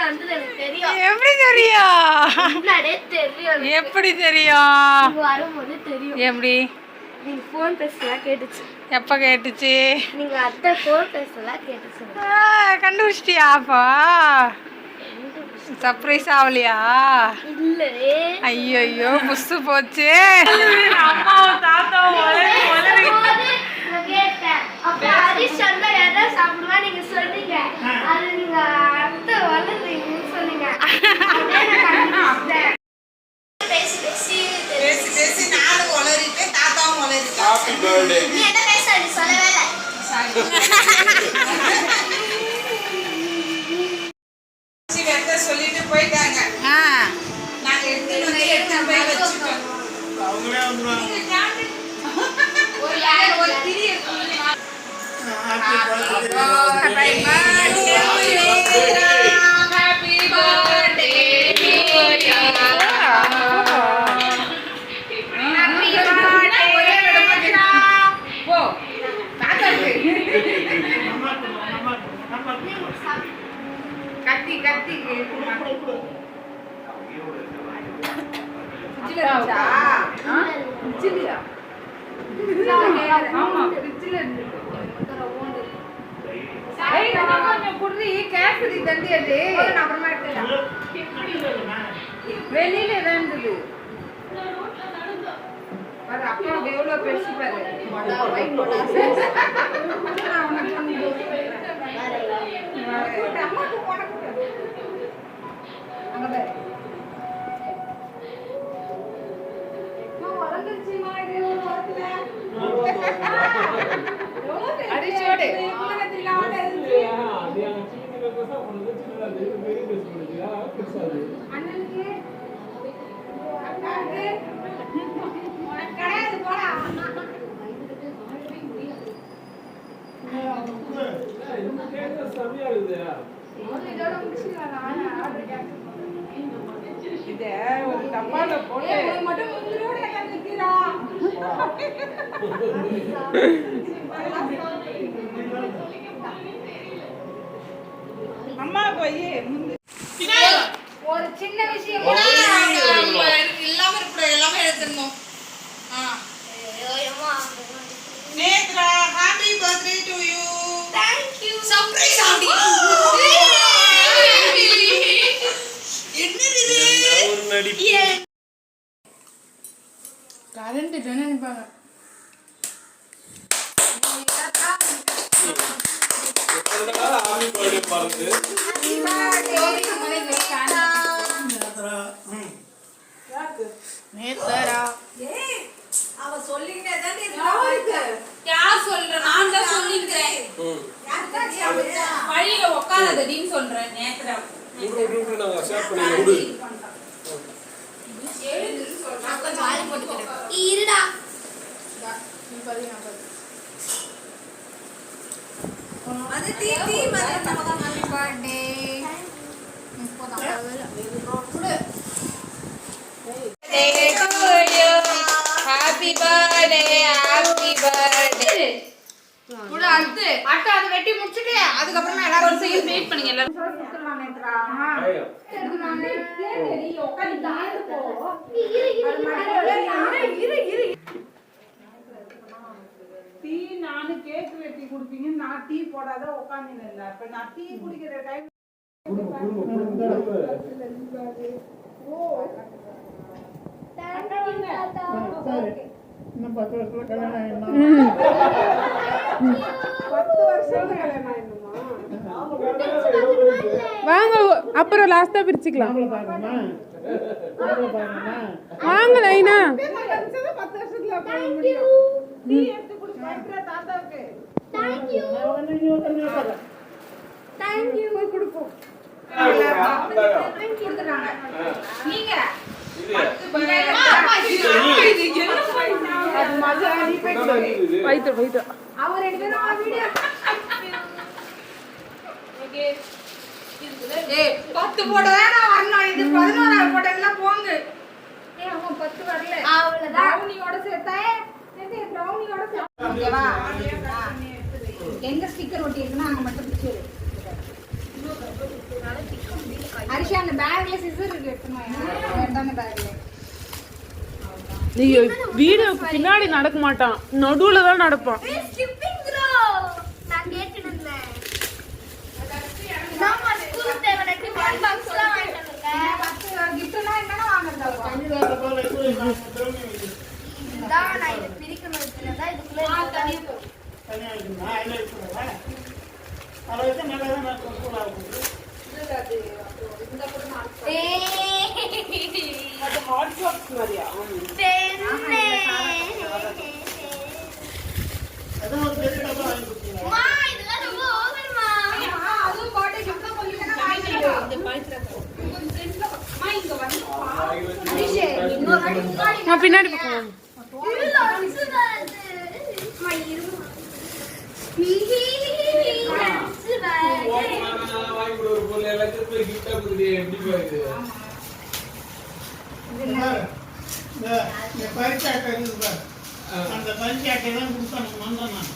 வந்து எனக்கு தெரியும். எப்படி தெரியும்? முன்னாடியே தெரியும். எப்படி தெரியும்? வரும்போது தெரியும். எப்படி? நீங்க ஃபோன் பேசலாம் கேட்டுச்சு. எப்ப கேட்டுச்சு? நீங்க அத்தை ஃபோன் பேசலாம் கேட்டுச்சு. கண்டுபிடிச்சிட்டியா? அப்போ சர்ப்ரைஸ் ஆகலையா? இல்லவே. ஐயோ ஐயோ புஸ்ஸு போச்சு. அம்மாவும் தாத்தாவும் கேட்டேன். அப்ப ஹரிஷ் அண்ணா எதை சாப்பிடுவா நீங்க சொன்னீங்க. அது நீங்க அத்தை வளர்றீங்கன்னு சொன்னீங்க. பேசி பேசி பேசி பேசி நானும் வளரிட்டேன், தாத்தாவும் வளரிட்டேன். நீ என்ன பேச சொல்லவே இல்லை. சொல்லிட்டு போயிட்டாங்க. நாங்க எடுத்துட்டு போய் வச்சுட்டோம். அவங்களே வந்துருவாங்க. ஒரு திரி கத்தி கத்தி வெளியில இருந்தது அப்பா எவ்வளவு பெருசு பாரு. இத ஒரு டப்பால போட்டு மட்டும் முந்திரோட கட்டிக்கிறா. அம்மா போய் ஒரு சின்ன விஷயம் எல்லாமே எல்லாமே எடுத்துடணும். Netra happy birthday to you. Thank you. Surprise ஆடி. என்னது ஒரு நடிப்பு. கரண்ட் தான நிப்பாங்க. ஹாப்பி பர்த்டே பாருங்க. நேத்ரா அவ சொல்லிட்டே தான் இருக்கா. யார் சொல்ற? நான் தான் சொல்லிக்கிறேன். வழியில உட்காராதடின்னு சொல்றேன். நேத்ரா நாங்க ஷேர் பண்ணிடுங்க. இருடா. அது தீதி மதன் நமக்கு happy birthday. Happy birthday happy birthday. கூட அடுத்து அட்டை அதை வெட்டி முடிச்சிட்டு அதுக்கப்புறமா எல்லாரும் ஒரு செகண்ட் வெயிட் பண்ணுங்க. எல்லாரும் டீ நானு கேக் வெட்டி குடுப்பீங்க. நான் டீ போடாத உட்கார்ந்து இல்ல. இப்ப நான் டீ குடிக்கிற டைம் இன்னும் 10 வருஷத்துல கல்யாணம் ஆயிடுமா? 10 வருஷம் கல்யாணம் ஆயிடுமா? வாங்க அப்புறம் லாஸ்டா பிரிச்சுக்கலாம். வாங்க லைனா. 10 வருஷத்துல போக முடியும். டீ எடுத்து குடிச்சு வைக்கிற தாத்தாவுக்கு. Thank you. Thank you. போய் கொடுப்போம். கொடுத்துறாங்க. நீங்க அவர் ரெண்டு பேரும் வீடியோ 10 போட்டோ தான் வரணும். இது 11ஆவது போட்டோ எல்லாம் போங்க. அவன் 10 வரல. அவ்வளவுதான். பிரவுனியோட சேர்த்தா பிரவுனியோட ஓகேவா? எங்க ஸ்டிக்கர் ஒட்டி இருக்குன்னா அங்க மட்டும் பிடிச்சு அரிசி அந்த பேக்ல சிசர் இருக்கு எடுத்தாங்க பேக்ல. ஐயோ வீடியோக்கு பின்னாடி நடக்க மாட்டான், நடுவுல தான் நடப்பான். ஸ்கிப்பிங் ப்ரோ நான் கேட்டிருந்தேன். நாம ஸ்கூல் தேவனுக்கு ஒன் பாக்ஸ்லாம் வாங்கிட்டு வந்திருக்கேன். 10 கிஃப்ட்னா என்னன்னா வாங்குறதா? இதுதான் நான் இது பிரிக்கணும். இதுதான் இதுக்குள்ள தனியா போகும். அது ஹாட் பாக்ஸ் மாதிரியா? அதுவும் பாட்டு கிஃப்ட் சொல்லிட்டேன்னா வாங்கிடுவோம். இந்த பாய்ச்சறப்போ கொஞ்சம் சென்ட்ல அம்மா இங்க வந்து அரிசி இன்னொரு வாட்டி முன்னாடி நான் பின்னாடி பக்கம் வாங்கி கொடு ஒரு பொருள் எல்லாத்தையும் போய் gift ஆ கொடுக்குறியே, எப்படி போகுது? இந்த பரிச்சாட்டை இருக்கு பாரு. அந்த பரிச்சாட்டை தான் கொடுத்தாங்க வந்தேன் நான்.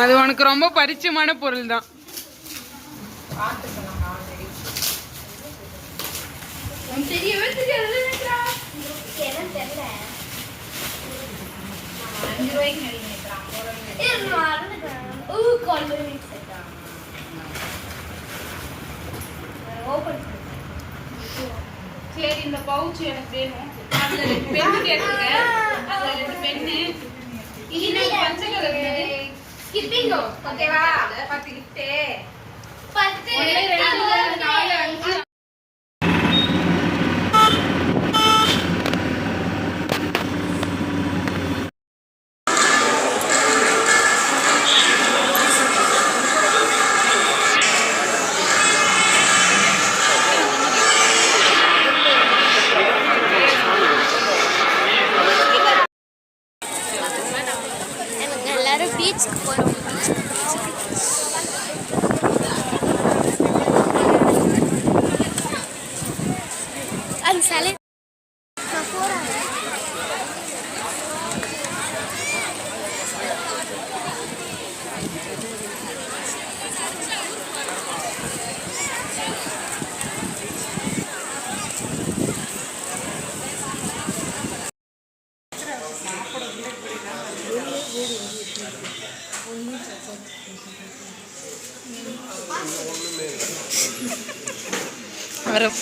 அது உனக்கு ரொம்ப பரிச்சயமான பொருள் தான். தெரியவே தெரியாது எனக்கு தெரியல. 5 ரூபாய்க்கு நினைக்கிறான். சரி இந்த பவுச் எனக்கு வேணும். அதுல 2 பென்னு கேட்டுங்க. அதுல 2 பென்னு. இது பச்சை கலர் ஸ்கிப்பிங் ஓகேவா? 10 கிஃப்ட் 10 1 2 4 5 எல்லாரும் பீச்சுக்கு போறோம். அது சலை போறேன். வரும்